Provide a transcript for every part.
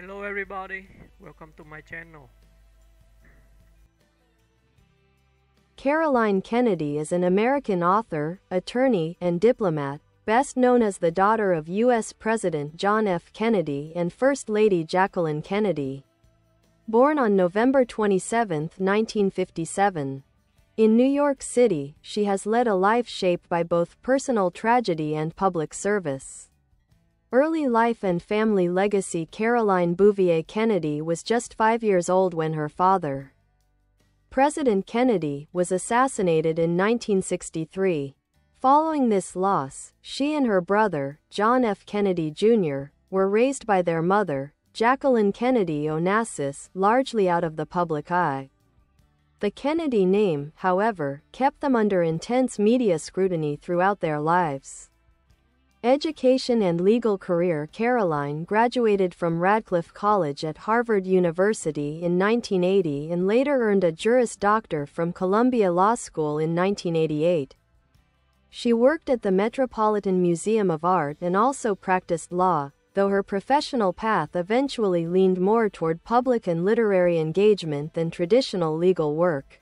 Hello everybody, welcome to my channel. Caroline Kennedy is an American author, attorney, and diplomat, best known as the daughter of U.S. President John F. Kennedy and First Lady Jacqueline Kennedy. Born on November 27, 1957. In New York City, she has led a life shaped by both personal tragedy and public service. Early life and family legacy. Caroline Bouvier Kennedy was just 5 years old when her father, President Kennedy, was assassinated in 1963. Following this loss, she and her brother, John F. Kennedy Jr., were raised by their mother, Jacqueline Kennedy Onassis, largely out of the public eye. The Kennedy name, however, kept them under intense media scrutiny throughout their lives. Education and legal career. Caroline graduated from Radcliffe College at Harvard University in 1980 and later earned a Juris Doctor from Columbia Law School in 1988. She worked at the Metropolitan Museum of Art and also practiced law, though her professional path eventually leaned more toward public and literary engagement than traditional legal work.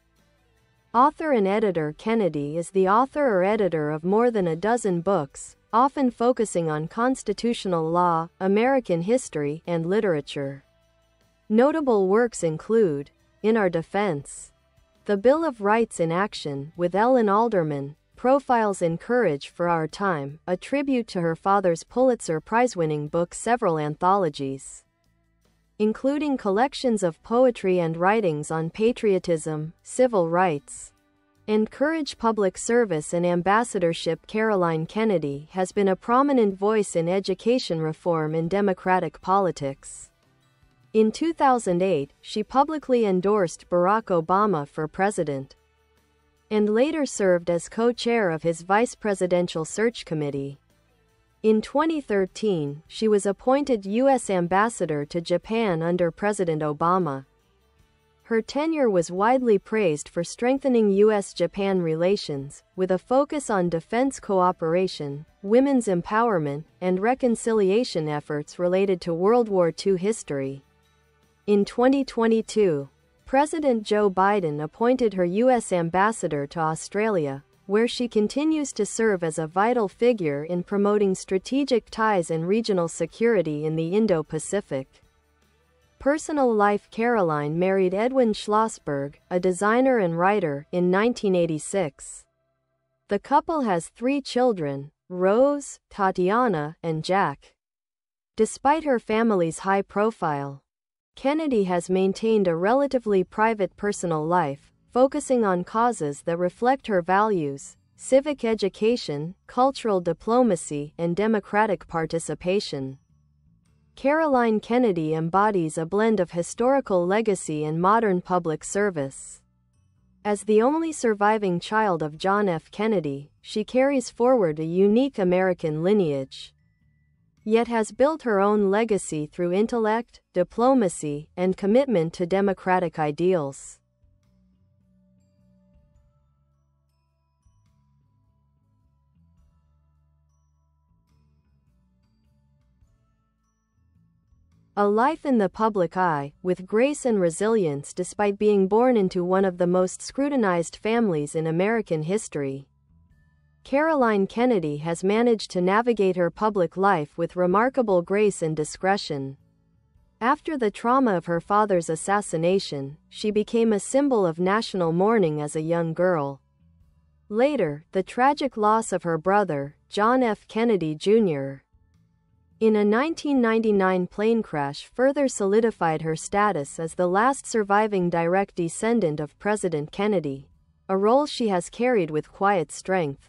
Author and editor. Kennedy is the author or editor of more than a dozen books, often focusing on constitutional law, American history, and literature. Notable works include In Our Defense, The Bill of Rights in Action with Ellen Alderman, Profiles in Courage for Our Time, a tribute to her father's Pulitzer Prize-winning book, several anthologies, including collections of poetry and writings on patriotism, civil rights, and courage. Public service and ambassadorship. Caroline Kennedy has been a prominent voice in education reform and democratic politics. In 2008, she publicly endorsed Barack Obama for president, and later served as co-chair of his vice presidential search committee. In 2013, she was appointed U.S. ambassador to Japan under President Obama. Her tenure was widely praised for strengthening U.S.-Japan relations, with a focus on defense cooperation, women's empowerment, and reconciliation efforts related to World War II history. In 2022, President Joe Biden appointed her U.S. ambassador to Australia, where she continues to serve as a vital figure in promoting strategic ties and regional security in the Indo-Pacific. Personal life. Caroline married Edwin Schlossberg, a designer and writer, in 1986. The couple has 3 children, Rose, Tatiana, and Jack. Despite her family's high profile, Kennedy has maintained a relatively private personal life, focusing on causes that reflect her values: civic education, cultural diplomacy, and democratic participation. Caroline Kennedy embodies a blend of historical legacy and modern public service. As the only surviving child of John F. Kennedy, she carries forward a unique American lineage, yet has built her own legacy through intellect, diplomacy, and commitment to democratic ideals. A life in the public eye, with grace and resilience despite being born into one of the most scrutinized families in American history. Caroline Kennedy has managed to navigate her public life with remarkable grace and discretion. After the trauma of her father's assassination, she became a symbol of national mourning as a young girl. Later, the tragic loss of her brother, John F. Kennedy Jr., in a 1999 plane crash further solidified her status as the last surviving direct descendant of President Kennedy, a role she has carried with quiet strength.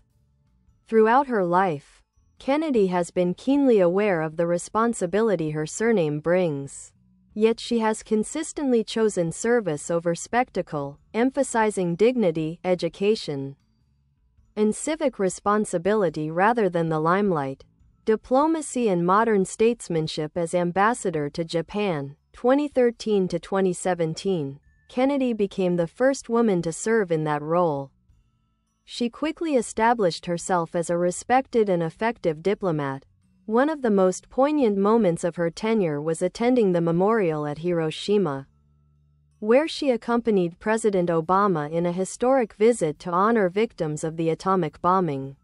Throughout her life, Kennedy has been keenly aware of the responsibility her surname brings. Yet she has consistently chosen service over spectacle, emphasizing dignity, education, and civic responsibility rather than the limelight. Diplomacy and modern statesmanship. As ambassador to Japan, 2013 to 2017, Kennedy became the first woman to serve in that role. She quickly established herself as a respected and effective diplomat, One of the most poignant moments of her tenure was attending the memorial at Hiroshima, where she accompanied President Obama in a historic visit to honor victims of the atomic bombing.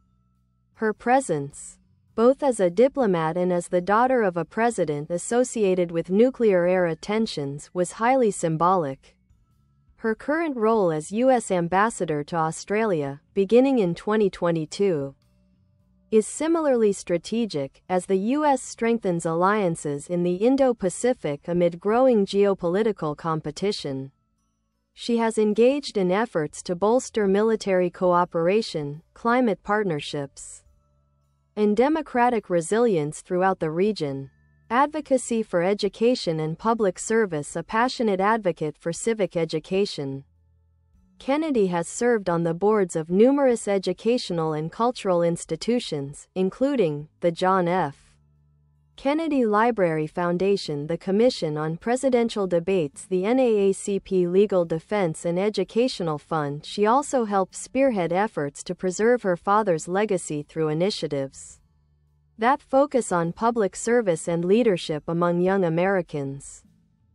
Her presence, both as a diplomat and as the daughter of a president associated with nuclear-era tensions, was highly symbolic. Her current role as U.S. Ambassador to Australia, beginning in 2022, is similarly strategic, as the U.S. strengthens alliances in the Indo-Pacific amid growing geopolitical competition. She has engaged in efforts to bolster military cooperation, climate partnerships, and democratic resilience throughout the region. Advocacy for education and public service. A passionate advocate for civic education, Kennedy has served on the boards of numerous educational and cultural institutions, including the John F. Kennedy Library Foundation, the Commission on Presidential Debates, the NAACP Legal Defense and Educational Fund. She also helped spearhead efforts to preserve her father's legacy through initiatives that focus on public service and leadership among young Americans.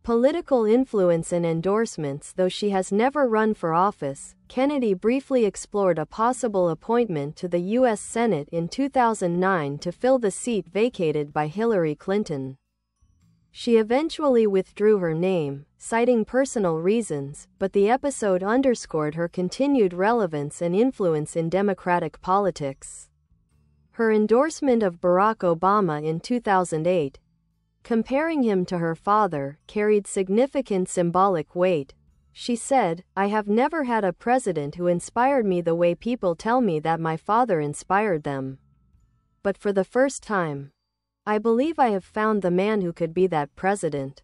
Political influence and endorsements. Though she has never run for office, Kennedy briefly explored a possible appointment to the U.S. Senate in 2009 to fill the seat vacated by Hillary Clinton. She eventually withdrew her name, citing personal reasons, but the episode underscored her continued relevance and influence in Democratic politics. Her endorsement of Barack Obama in 2008, comparing him to her father, carried significant symbolic weight. She said, "I have never had a president who inspired me the way people tell me that my father inspired them. But for the first time, I believe I have found the man who could be that president."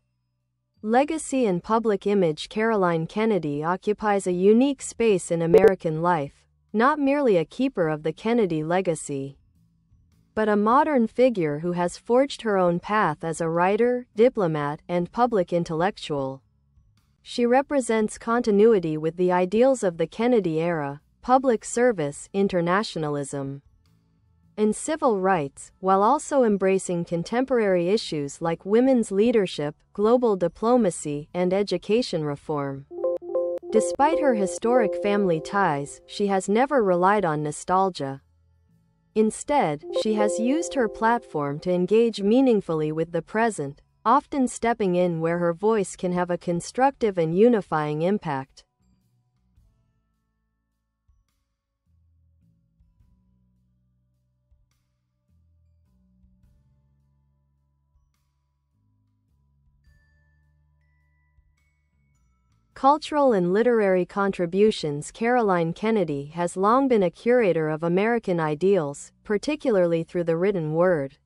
Legacy and public image. Caroline Kennedy occupies a unique space in American life, not merely a keeper of the Kennedy legacy, but a modern figure who has forged her own path as a writer, diplomat, and public intellectual. She represents continuity with the ideals of the Kennedy era: public service, internationalism, and civil rights, while also embracing contemporary issues like women's leadership, global diplomacy, and education reform. Despite her historic family ties, she has never relied on nostalgia. Instead, she has used her platform to engage meaningfully with the present, often stepping in where her voice can have a constructive and unifying impact. Cultural and literary contributions. Caroline Kennedy has long been a curator of American ideals, particularly through the written word.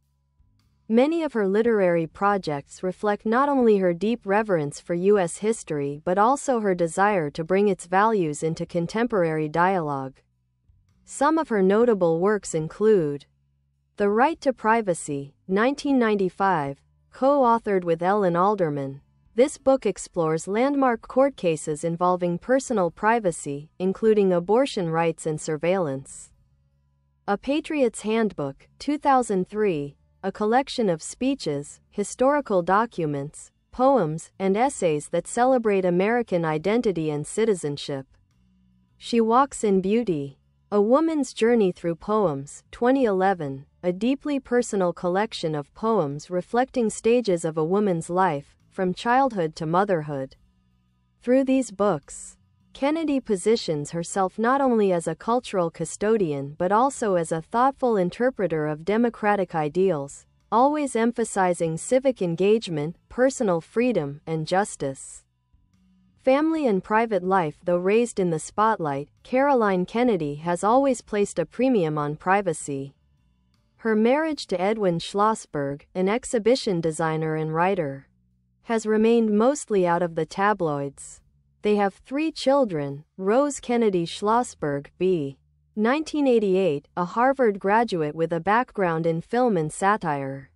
Many of her literary projects reflect not only her deep reverence for U.S. history but also her desire to bring its values into contemporary dialogue. Some of her notable works include The Right to Privacy, 1995, co-authored with Ellen Alderman. This book explores landmark court cases involving personal privacy, including abortion rights and surveillance. A Patriot's Handbook, 2003, a collection of speeches, historical documents, poems, and essays that celebrate American identity and citizenship. She Walks in Beauty, A Woman's Journey Through Poems, 2011, a deeply personal collection of poems reflecting stages of a woman's life, from childhood to motherhood. Through these books, Kennedy positions herself not only as a cultural custodian but also as a thoughtful interpreter of democratic ideals, always emphasizing civic engagement, personal freedom, and justice. Family and private life. Though raised in the spotlight, Caroline Kennedy has always placed a premium on privacy. Her marriage to Edwin Schlossberg, an exhibition designer and writer, has remained mostly out of the tabloids. They have 3 children: Rose Kennedy Schlossberg, b. 1988, a Harvard graduate with a background in film and satire,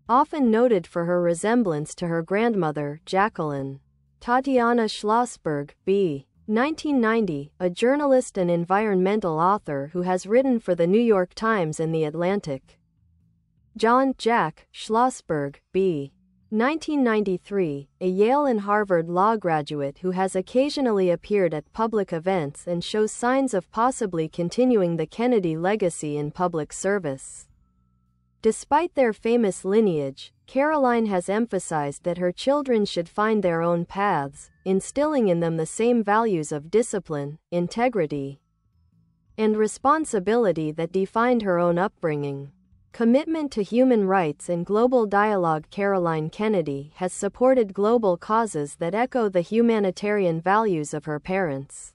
often noted for her resemblance to her grandmother, Jacqueline. Tatiana Schlossberg, b. 1990, a journalist and environmental author who has written for The New York Times and The Atlantic. John Jack Schlossberg, B. 1993, a Yale and Harvard law graduate who has occasionally appeared at public events and shows signs of possibly continuing the Kennedy legacy in public service. Despite their famous lineage, Caroline has emphasized that her children should find their own paths, instilling in them the same values of discipline, integrity, and responsibility that defined her own upbringing. Commitment to human rights and global dialogue. Caroline Kennedy has supported global causes that echo the humanitarian values of her parents.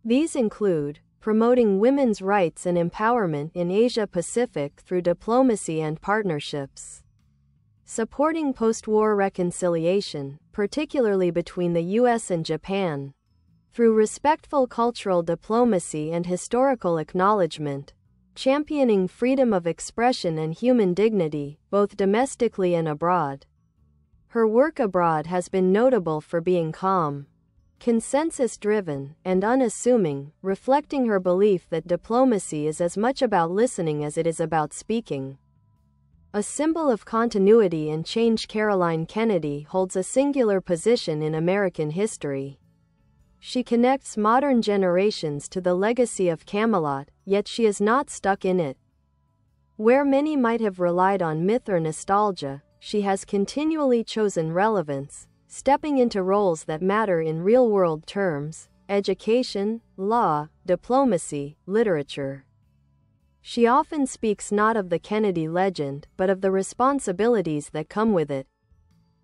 These include promoting women's rights and empowerment in Asia-Pacific through diplomacy and partnerships, supporting post-war reconciliation, particularly between the U.S. and Japan, through respectful cultural diplomacy and historical acknowledgement, championing freedom of expression and human dignity, both domestically and abroad. Her work abroad has been notable for being calm, consensus-driven, and unassuming, reflecting her belief that diplomacy is as much about listening as it is about speaking. A symbol of continuity and change, Caroline Kennedy holds a singular position in American history. She connects modern generations to the legacy of Camelot, yet she is not stuck in it. Where many might have relied on myth or nostalgia, she has continually chosen relevance, stepping into roles that matter in real-world terms: education, law, diplomacy, literature. She often speaks not of the Kennedy legend, but of the responsibilities that come with it.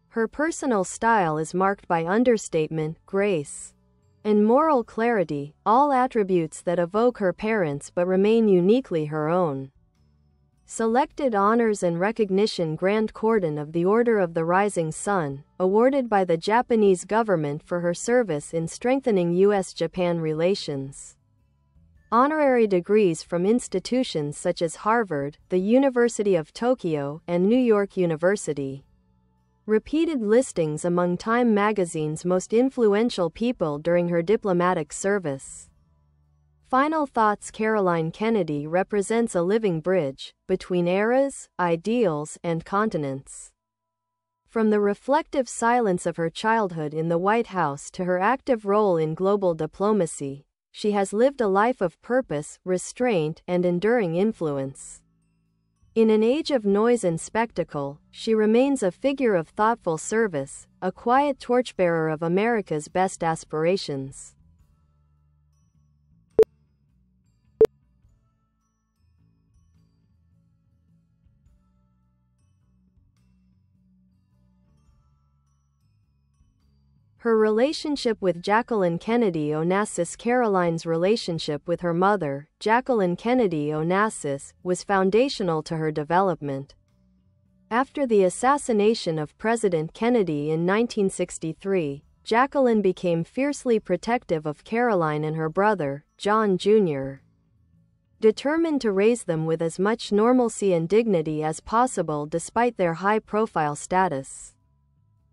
Her personal style is marked by understatement, grace, and moral clarity, all attributes that evoke her parents but remain uniquely her own. Selected honors and recognition: Grand Cordon of the Order of the Rising Sun, awarded by the Japanese government for her service in strengthening U.S.-Japan relations. Honorary degrees from institutions such as Harvard, the University of Tokyo, and New York University. Repeated listings among Time magazine's most influential people during her diplomatic service. Final thoughts: Caroline Kennedy represents a living bridge between eras, ideals, and continents. From the reflective silence of her childhood in the White House to her active role in global diplomacy, she has lived a life of purpose, restraint, and enduring influence. In an age of noise and spectacle, she remains a figure of thoughtful service, a quiet torchbearer of America's best aspirations. Her relationship with Jacqueline Kennedy Onassis. Caroline's relationship with her mother, Jacqueline Kennedy Onassis, was foundational to her development. After the assassination of President Kennedy in 1963, Jacqueline became fiercely protective of Caroline and her brother, John Jr., determined to raise them with as much normalcy and dignity as possible despite their high-profile status.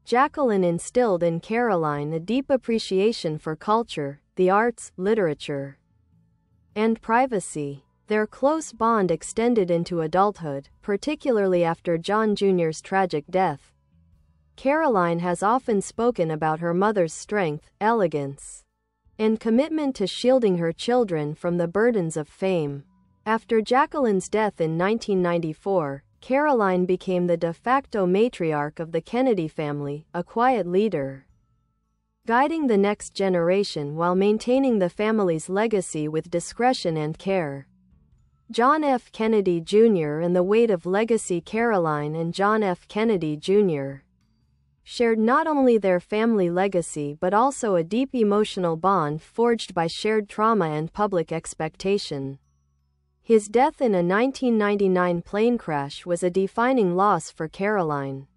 Jacqueline instilled in Caroline a deep appreciation for culture, the arts, literature, and privacy. Their close bond extended into adulthood, particularly after John Jr.'s tragic death. Caroline has often spoken about her mother's strength, elegance, and commitment to shielding her children from the burdens of fame. After Jacqueline's death in 1994, Caroline became the de facto matriarch of the Kennedy family, a quiet leader, guiding the next generation while maintaining the family's legacy with discretion and care. John F. Kennedy Jr. and the weight of legacy. Caroline and John F. Kennedy Jr. shared not only their family legacy but also a deep emotional bond forged by shared trauma and public expectation. His death in a 1999 plane crash was a defining loss for Caroline.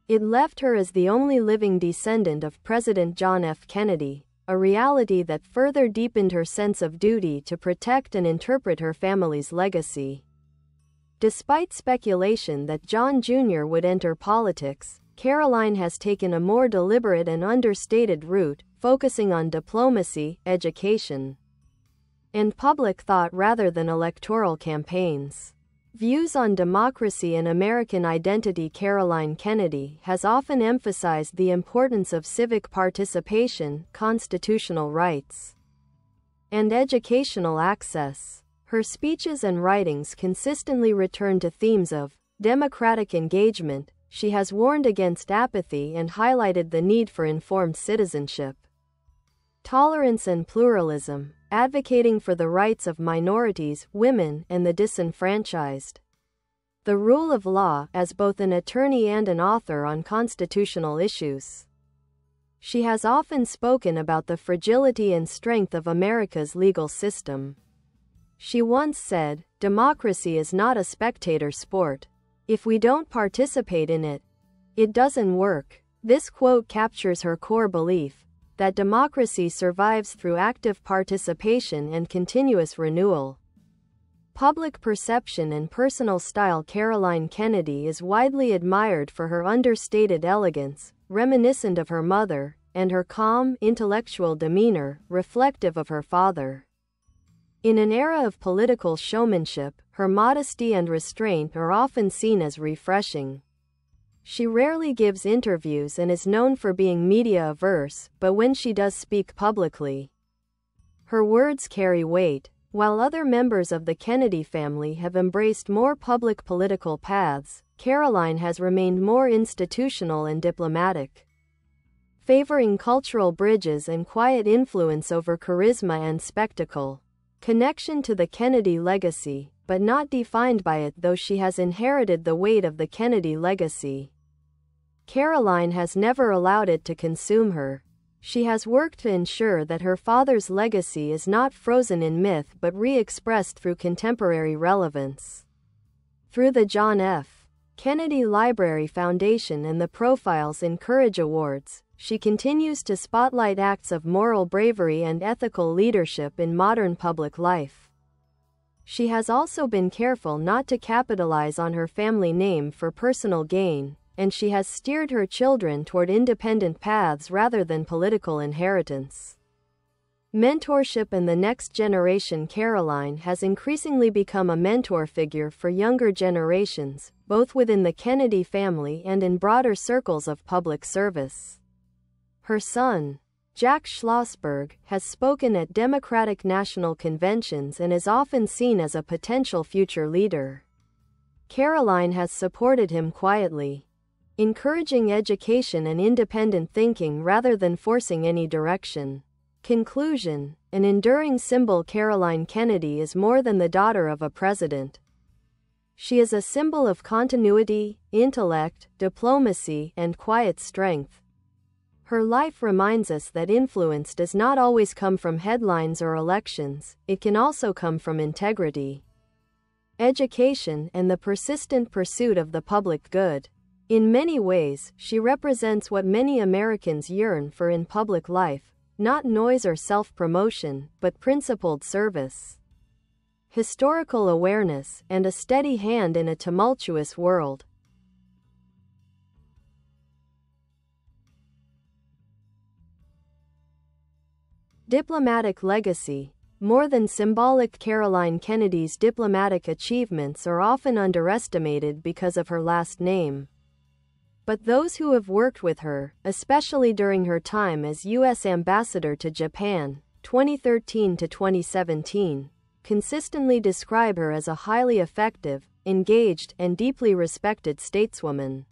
It left her as the only living descendant of President John F. Kennedy, a reality that further deepened her sense of duty to protect and interpret her family's legacy. Despite speculation that John Jr. would enter politics, Caroline has taken a more deliberate and understated route, focusing on diplomacy, education, and public thought rather than electoral campaigns. Views on democracy and American identity. Caroline Kennedy has often emphasized the importance of civic participation, constitutional rights, and educational access. Her speeches and writings consistently return to themes of democratic engagement. She has warned against apathy and highlighted the need for informed citizenship, tolerance and pluralism, advocating for the rights of minorities, women, and the disenfranchised. The rule of law, as both an attorney and an author on constitutional issues. She has often spoken about the fragility and strength of America's legal system. She once said, "Democracy is not a spectator sport. If we don't participate in it, it doesn't work." This quote captures her core belief that democracy survives through active participation and continuous renewal. Public perception and personal style. Caroline Kennedy is widely admired for her understated elegance, reminiscent of her mother, and her calm, intellectual demeanor, reflective of her father. In an era of political showmanship, her modesty and restraint are often seen as refreshing. She rarely gives interviews and is known for being media-averse, but when she does speak publicly, her words carry weight. While other members of the Kennedy family have embraced more public political paths, Caroline has remained more institutional and diplomatic, favoring cultural bridges and quiet influence over charisma and spectacle. Connection to the Kennedy legacy, but not defined by it, though she has inherited the weight of the Kennedy legacy. Caroline has never allowed it to consume her. She has worked to ensure that her father's legacy is not frozen in myth but re-expressed through contemporary relevance. Through the John F. Kennedy Library Foundation and the Profiles in Courage Awards, she continues to spotlight acts of moral bravery and ethical leadership in modern public life. She has also been careful not to capitalize on her family name for personal gain, and she has steered her children toward independent paths rather than political inheritance. Mentorship and the next generation. Caroline has increasingly become a mentor figure for younger generations, both within the Kennedy family and in broader circles of public service. Her son, Jack Schlossberg, has spoken at Democratic national conventions and is often seen as a potential future leader. Caroline has supported him quietly, encouraging education and independent thinking rather than forcing any direction. Conclusion: an enduring symbol. Caroline Kennedy is more than the daughter of a president. She is a symbol of continuity, intellect, diplomacy, and quiet strength. Her life reminds us that influence does not always come from headlines or elections, it can also come from integrity, education, and the persistent pursuit of the public good. In many ways, she represents what many Americans yearn for in public life: not noise or self-promotion, but principled service, historical awareness, and a steady hand in a tumultuous world. Diplomatic legacy. More than symbolic. Caroline Kennedy's diplomatic achievements are often underestimated because of her last name. But those who have worked with her, especially during her time as U.S. Ambassador to Japan, 2013 to 2017, consistently describe her as a highly effective, engaged, and deeply respected stateswoman.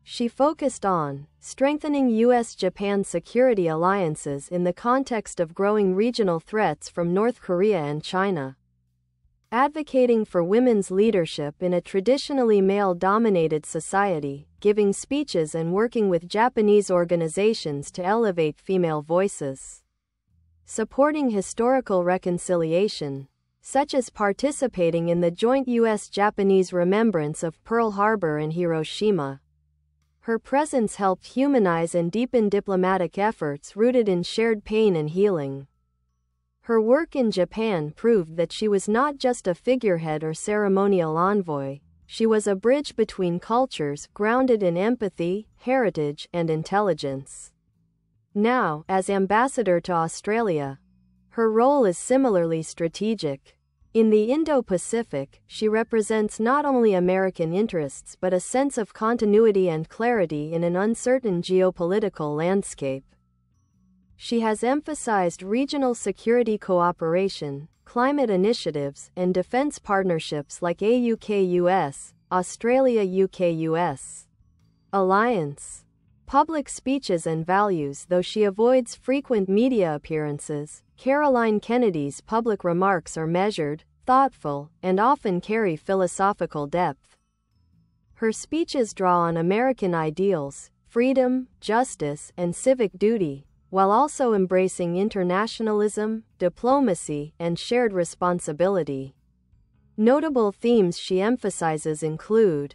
She focused on strengthening U.S.-Japan security alliances in the context of growing regional threats from North Korea and China, advocating for women's leadership in a traditionally male-dominated society, giving speeches and working with Japanese organizations to elevate female voices, supporting historical reconciliation, such as participating in the joint U.S.-Japanese remembrance of Pearl Harbor and Hiroshima. Her presence helped humanize and deepen diplomatic efforts rooted in shared pain and healing. Her work in Japan proved that she was not just a figurehead or ceremonial envoy, she was a bridge between cultures, grounded in empathy, heritage, and intelligence. Now, as ambassador to Australia, her role is similarly strategic. In the Indo-Pacific, she represents not only American interests but a sense of continuity and clarity in an uncertain geopolitical landscape. She has emphasized regional security cooperation, climate initiatives, and defense partnerships like AUKUS, Australia-UK-US alliance. Public speeches and values. Though she avoids frequent media appearances, Caroline Kennedy's public remarks are measured, thoughtful, and often carry philosophical depth. Her speeches draw on American ideals, freedom, justice, and civic duty, while also embracing internationalism, diplomacy, and shared responsibility. Notable themes she emphasizes include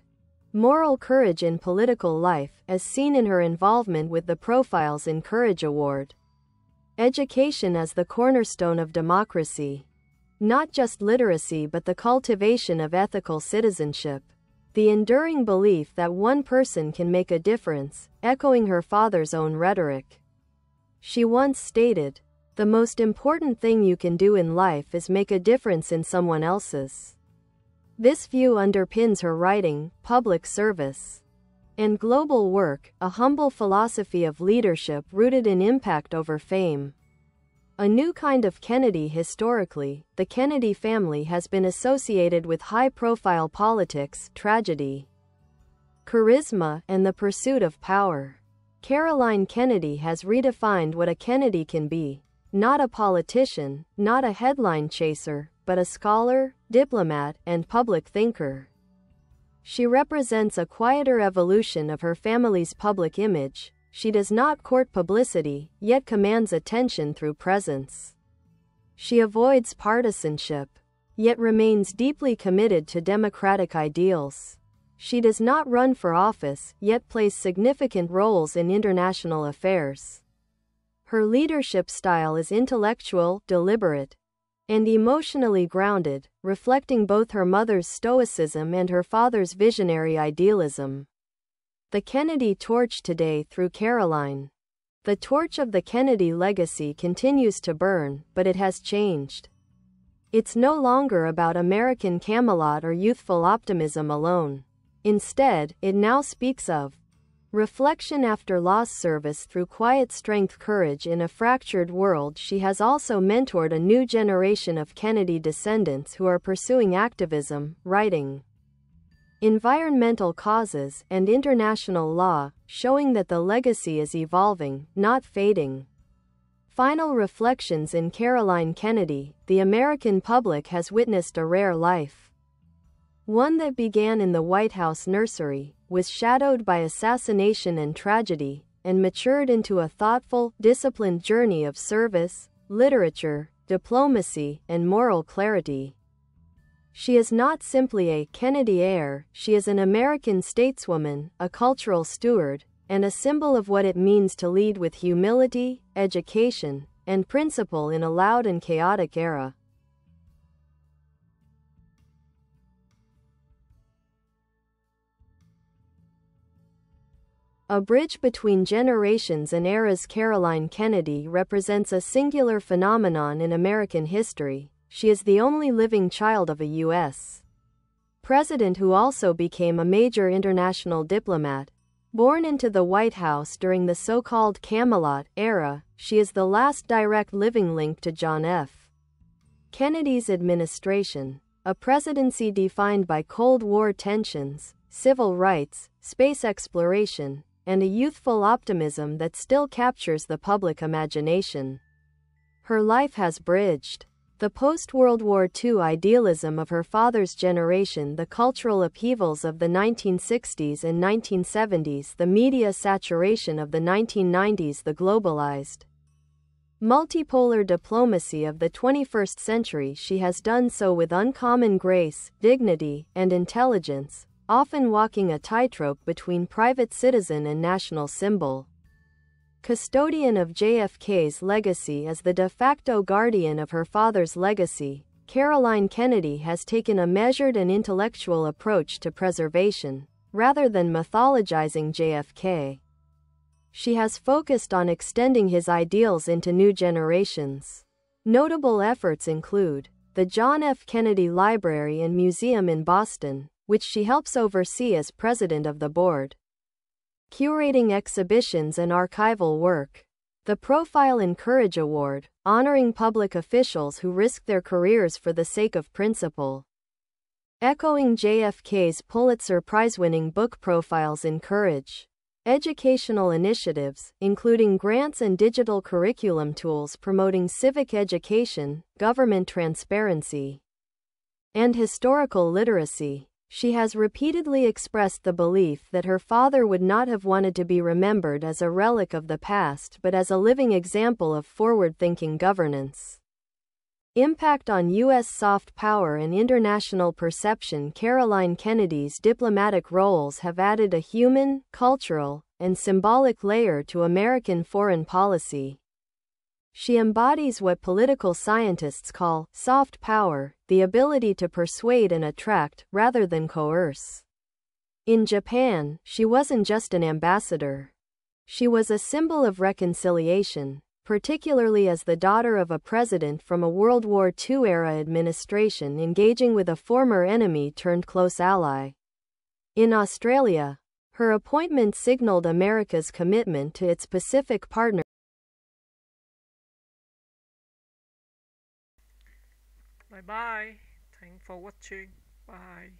moral courage in political life, as seen in her involvement with the Profiles in Courage Award. Education as the cornerstone of democracy. Not just literacy but the cultivation of ethical citizenship. The enduring belief that one person can make a difference, echoing her father's own rhetoric. She once stated, "The most important thing you can do in life is make a difference in someone else's." This view underpins her writing, public service, and global work, a humble philosophy of leadership rooted in impact over fame. A new kind of Kennedy. Historically, the Kennedy family has been associated with high-profile politics, tragedy, charisma, and the pursuit of power. Caroline Kennedy has redefined what a Kennedy can be. Not a politician, not a headline chaser, but a scholar, diplomat, and public thinker. She represents a quieter evolution of her family's public image. She does not court publicity, yet commands attention through presence. She avoids partisanship, yet remains deeply committed to democratic ideals. She does not run for office, yet plays significant roles in international affairs. Her leadership style is intellectual, deliberate, and emotionally grounded, reflecting both her mother's stoicism and her father's visionary idealism. The Kennedy torch today through Caroline. The torch of the Kennedy legacy continues to burn, but it has changed. It's no longer about American Camelot or youthful optimism alone. Instead, it now speaks of reflection after loss, service through quiet strength, courage in a fractured world. She has also mentored a new generation of Kennedy descendants who are pursuing activism, writing, environmental causes, and international law, showing that the legacy is evolving, not fading. Final reflections in Caroline Kennedy. The American public has witnessed a rare life. One that began in the White House nursery, was shadowed by assassination and tragedy, and matured into a thoughtful, disciplined journey of service, literature, diplomacy, and moral clarity. She is not simply a Kennedy heir, she is an American stateswoman, a cultural steward, and a symbol of what it means to lead with humility, education, and principle in a loud and chaotic era. A bridge between generations and eras. Caroline Kennedy represents a singular phenomenon in American history. She is the only living child of a U.S. president who also became a major international diplomat. Born into the White House during the so-called Camelot era, she is the last direct living link to John F. Kennedy's administration, a presidency defined by Cold War tensions, civil rights, space exploration, and a youthful optimism that still captures the public imagination. Her life has bridged the post-World War II idealism of her father's generation, the cultural upheavals of the 1960s and 1970s, the media saturation of the 1990s, the globalized, multipolar diplomacy of the 21st century. She has done so with uncommon grace, dignity, and intelligence, often walking a tightrope between private citizen and national symbol. Custodian of JFK's legacy. As the de facto guardian of her father's legacy, Caroline Kennedy has taken a measured and intellectual approach to preservation, rather than mythologizing JFK. She has focused on extending his ideals into new generations. Notable efforts include the John F. Kennedy Library and Museum in Boston, which she helps oversee as president of the board, curating exhibitions and archival work. The Profile and Courage Award, honoring public officials who risk their careers for the sake of principle. Echoing JFK's Pulitzer Prize-winning book Profiles in Courage. Educational initiatives, including grants and digital curriculum tools promoting civic education, government transparency, and historical literacy. She has repeatedly expressed the belief that her father would not have wanted to be remembered as a relic of the past but as a living example of forward-thinking governance. Impact on U.S. soft power and international perception. Caroline Kennedy's diplomatic roles have added a human, cultural, and symbolic layer to American foreign policy. She embodies what political scientists call soft power, the ability to persuade and attract, rather than coerce. In Japan, she wasn't just an ambassador. She was a symbol of reconciliation, particularly as the daughter of a president from a World War II-era administration engaging with a former enemy turned close ally. In Australia, her appointment signaled America's commitment to its Pacific partner. Bye bye. Thanks for watching. Bye.